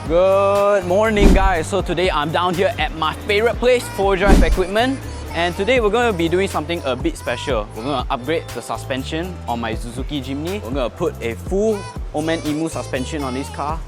Good morning guys, so today I'm down here at my favorite place, 4Drive Equipment, and today we're going to be doing something a bit special. We're going to upgrade the suspension on my Suzuki Jimny. We're going to put a full Old Man Emu suspension on this car,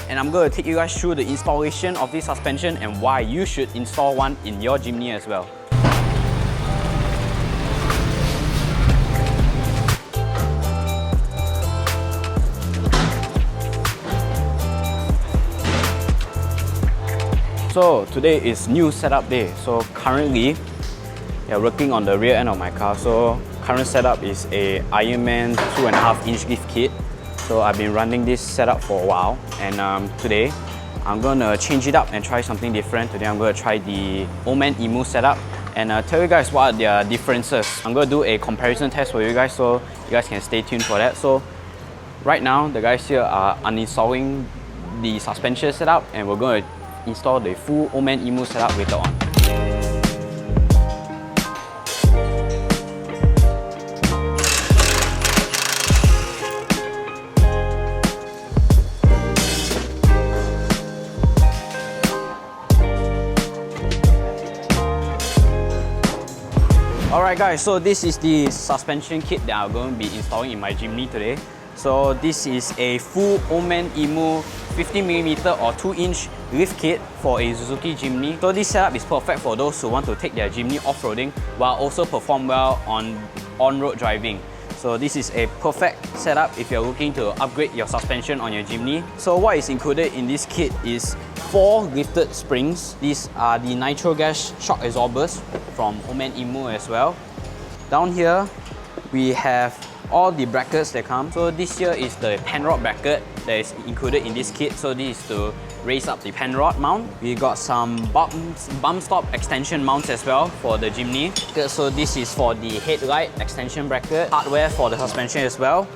and I'm going to take you guys through the installation of this suspension and why you should install one in your Jimny as well. So today is new setup day. So currently, we're working on the rear end of my car. So current setup is a Ironman 2.5-inch lift kit. So I've been running this setup for a while, and today I'm gonna change it up and try something different. Today I'm gonna try the Old Man Emu setup and tell you guys what are their differences. I'm gonna do a comparison test for you guys, so you guys can stay tuned for that. So right now, the guys here are uninstalling the suspension setup, and we're gonna install the full Old Man Emu setup later on. Alright guys, so this is the suspension kit that I'm going to be installing in my Jimny today. So this is a full Old Man Emu 50mm or 2-inch lift kit for a Suzuki Jimny. So this setup is perfect for those who want to take their Jimny off-roading while also perform well on-road driving. So this is a perfect setup if you're looking to upgrade your suspension on your Jimny. So what is included in this kit is 4 lifted springs. These are the nitro gas shock absorbers from Old Man Emu as well. Down here, we have all the brackets that come. So this here is the pan rod bracket that is included in this kit. So this is to raise up the pan rod mount. We got some bump stop extension mounts as well for the Jimny. So this is for the headlight extension bracket. Hardware for the suspension as well.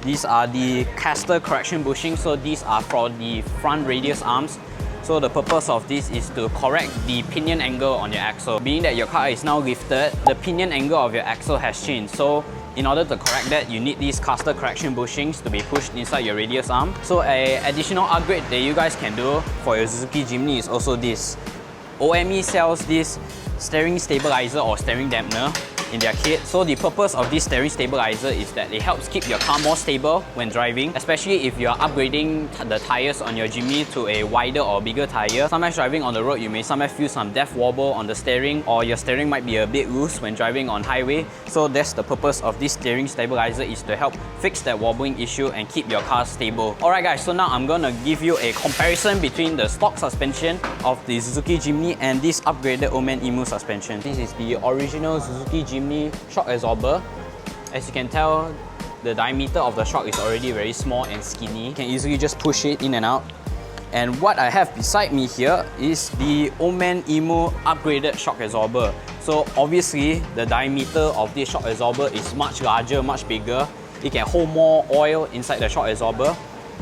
These are the caster correction bushings. So these are for the front radius arms. So the purpose of this is to correct the pinion angle on your axle. Being that your car is now lifted, the pinion angle of your axle has changed. So in order to correct that, you need these caster correction bushings to be pushed inside your radius arm. So an additional upgrade that you guys can do for your Suzuki Jimny is also this. OME sells this steering stabilizer or steering dampener in their kit. So the purpose of this steering stabilizer is that it helps keep your car more stable when driving, especially if you are upgrading the tires on your Jimny to a wider or bigger tire. Sometimes driving on the road, you may sometimes feel some depth wobble on the steering, or your steering might be a bit loose when driving on highway. So that's the purpose of this steering stabilizer, is to help fix that wobbling issue and keep your car stable. Alright guys, so now I'm gonna give you a comparison between the stock suspension of the Suzuki Jimny and this upgraded Old Man Emu suspension. This is the original Suzuki Jimny shock absorber. As you can tell, the diameter of the shock is already very small and skinny. You can easily just push it in and out. And what I have beside me here is the Old Man Emu upgraded shock absorber. So obviously, the diameter of this shock absorber is much larger, much bigger. It can hold more oil inside the shock absorber.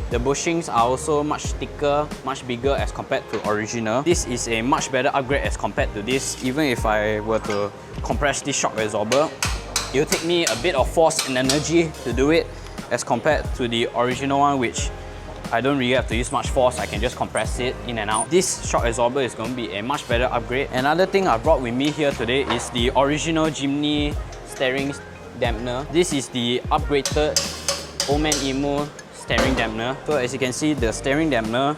The bushings are also much thicker, much bigger as compared to original. This is a much better upgrade as compared to this. Even if I were to compress this shock absorber, it will take me a bit of force and energy to do it as compared to the original one, which I don't really have to use much force. I can just compress it in and out. This shock absorber is going to be a much better upgrade. Another thing I brought with me here today is the original Jimny steering dampener. This is the upgraded Old Man Emu steering dampener. So as you can see, the steering dampener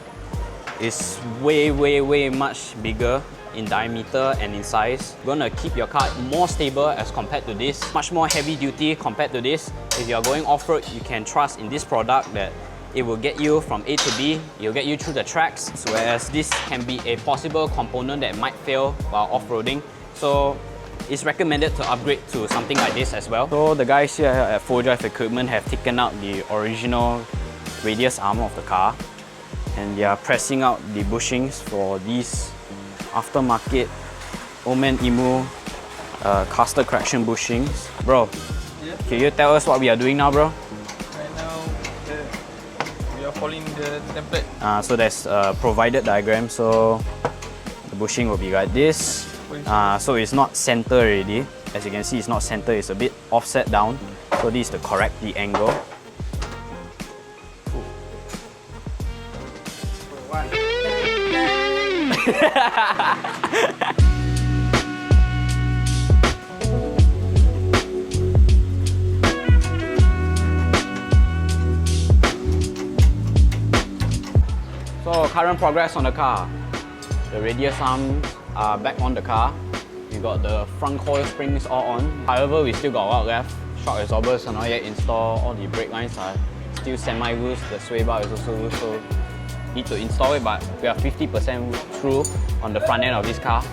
is way much bigger in diameter and in size. Gonna keep your car more stable as compared to this. Much more heavy duty compared to this. If you're going off-road, you can trust in this product that it will get you from A to B, it'll get you through the tracks, whereas this can be a possible component that might fail while off-roading. So it's recommended to upgrade to something like this as well. So the guys here at 4Drive Equipment have taken out the original radius arm of the car, and they are pressing out the bushings for these aftermarket Old Man Emu caster correction bushings. Bro, yeah. Can you tell us what we are doing now, bro? Right now, we are following the template. So there's a provided diagram, so the bushing will be like this. So it's not center already. As you can see, it's not center, it's a bit offset down. So this is to correct the angle. So current progress on the car. The radius arms are back on the car. We got the front coil springs all on. However, we still got a lot left. Shock absorbers are not yet installed. All the brake lines are still semi-loose. The sway bar is also loose, so need to install it, but we are 50% through on the front end of this car.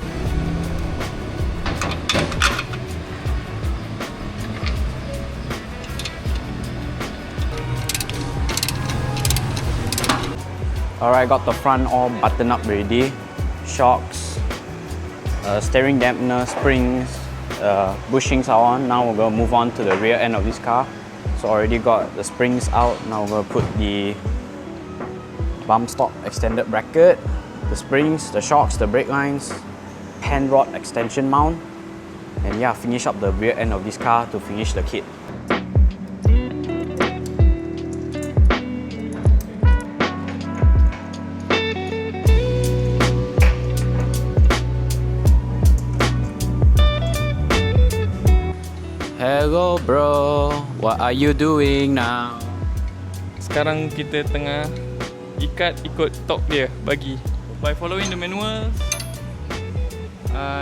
Alright, got the front all buttoned up already. Shocks, steering dampener, springs, bushings are on. Now we're going to move on to the rear end of this car. So already got the springs out. Now we're going to put the bump stop extended bracket, the springs, the shocks, the brake lines, hand rod extension mount, and yeah, finish up the rear end of this car to finish the kit. Hello bro, what are you doing now? Sekarang kita tengah ikut torque dia bagi by following the manual.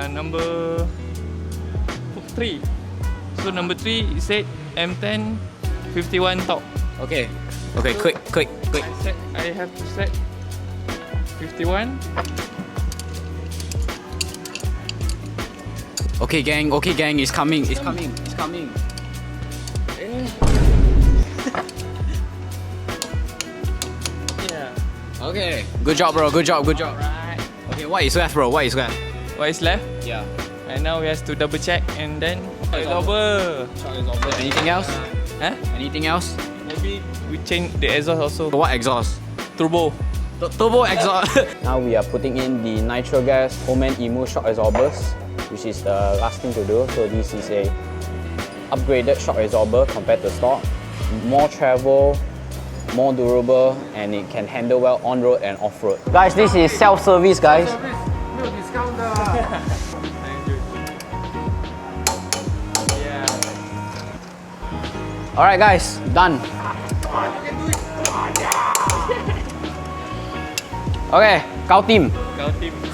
Number 3. So number 3 it said M10 51 torque. Okay, okay, so quick. I have to set 51. Okay gang, it's coming. Yeah. Okay, good job bro, good job. Right. Okay, what is left bro, what is left? What is left? Yeah. And now we have to double check and then absorber. Anything else? Huh? Anything else? Maybe we change the exhaust also. What exhaust? Turbo. Turbo exhaust. Now we are putting in the nitro gas Old Man Emu shock absorbers, which is the last thing to do. So this is a upgraded shock absorber compared to stock. More travel, more durable, and it can handle well on-road and off-road. Guys, this is self-service, guys. Alright guys, done. Okay, Kau team.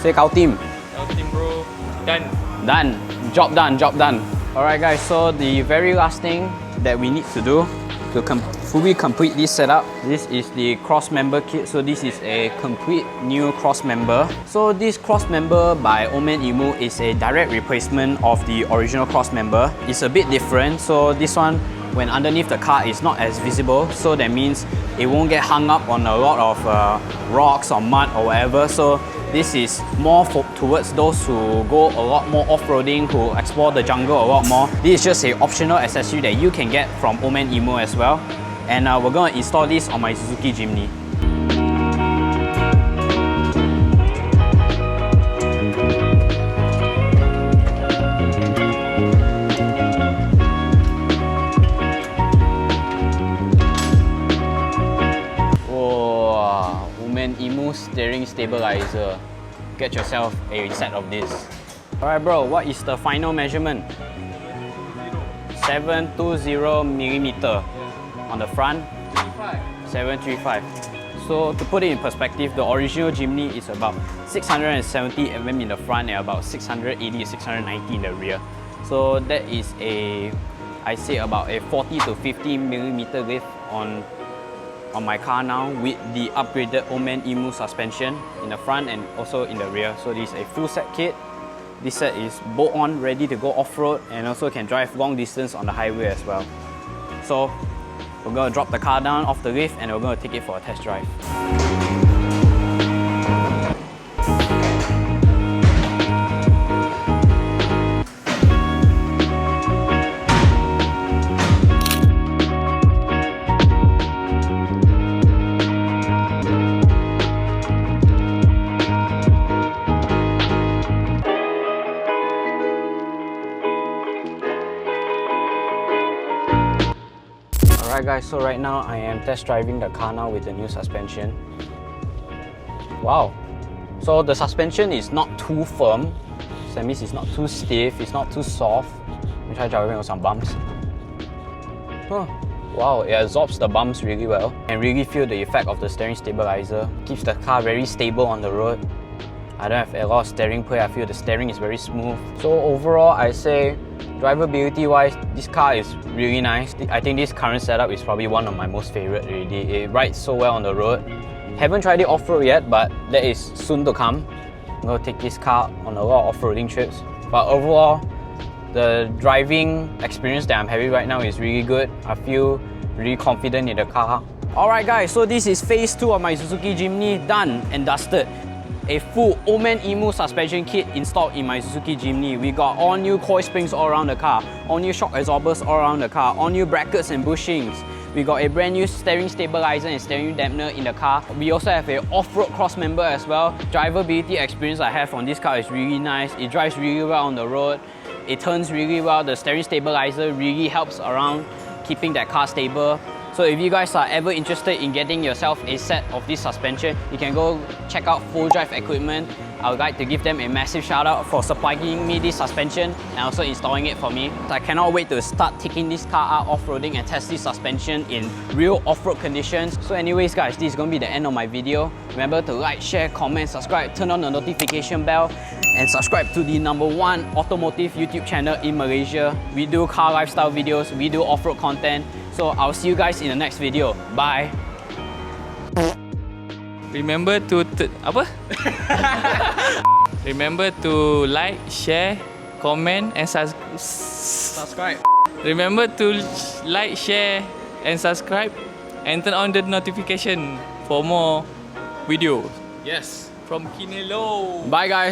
Say Kau team. Kau team bro. Done. Done. Job done. Alright guys, so the very last thing that we need to do to fully complete this setup, this is the Crossmember kit. So this is a complete new Crossmember. So this Crossmember by Old Man Emu is a direct replacement of the original Crossmember. It's a bit different. So this one, when underneath the car, is not as visible. So that means it won't get hung up on a lot of rocks or mud or whatever. So this is more towards those who go a lot more off-roading, who explore the jungle a lot more. This is just an optional accessory that you can get from Old Man Emu as well. And we're going to install this on my Suzuki Jimny. Emu steering stabilizer. Get yourself a set of this. Alright bro, what is the final measurement? 720mm on the front. 735. So to put it in perspective, the original Jimny is about 670mm in the front and about 680 690 in the rear. So that is I say about a 40 to 50mm lift on my car now, with the upgraded Old Man Emu suspension in the front and also in the rear. So this is a full set kit. This set is bolt on, ready to go off-road, and also can drive long distance on the highway as well. So we're going to drop the car down off the lift and we're going to take it for a test drive. Alright guys, so right now I am test driving the car now with the new suspension. Wow, So the suspension is not too firm. So that means it's not too stiff, it's not too soft. Let me try driving with some bumps. Huh. Wow, it absorbs the bumps really well and really feel the effect of the steering stabilizer. Keeps the car very stable on the road. I don't have a lot of steering play, I feel the steering is very smooth. So overall, I say drivability wise, this car is really nice. I think this current setup is probably one of my most favorite already. It rides so well on the road. Haven't tried it off-road yet, but that is soon to come. I'm going to take this car on a lot of off-roading trips. But overall, the driving experience that I'm having right now is really good. I feel really confident in the car. Alright guys, so this is phase 2 of my Suzuki Jimny, done and dusted. A full Old Man Emu suspension kit installed in my Suzuki Jimny. We got all new coil springs all around the car, all new shock absorbers all around the car, all new brackets and bushings. We got a brand new steering stabilizer and steering dampener in the car. We also have an off-road Crossmember as well. Drivability experience I have on this car is really nice. It drives really well on the road. It turns really well. The steering stabilizer really helps around keeping that car stable. So if you guys are ever interested in getting yourself a set of this suspension, you can go check out Full Drive Equipment. I would like to give them a massive shout out for supplying me this suspension and also installing it for me. So I cannot wait to start taking this car out off-roading and test this suspension in real off-road conditions. So anyways guys, this is going to be the end of my video. Remember to like, share, comment, subscribe, turn on the notification bell and subscribe to the #1 automotive YouTube channel in Malaysia. We do car lifestyle videos, we do off-road content. So I'll see you guys in the next video. Bye. Remember to Remember to like, share, comment and Subscribe. Remember to like, share and subscribe and turn on the notification for more videos. Yes. From Keenenlow. Bye guys.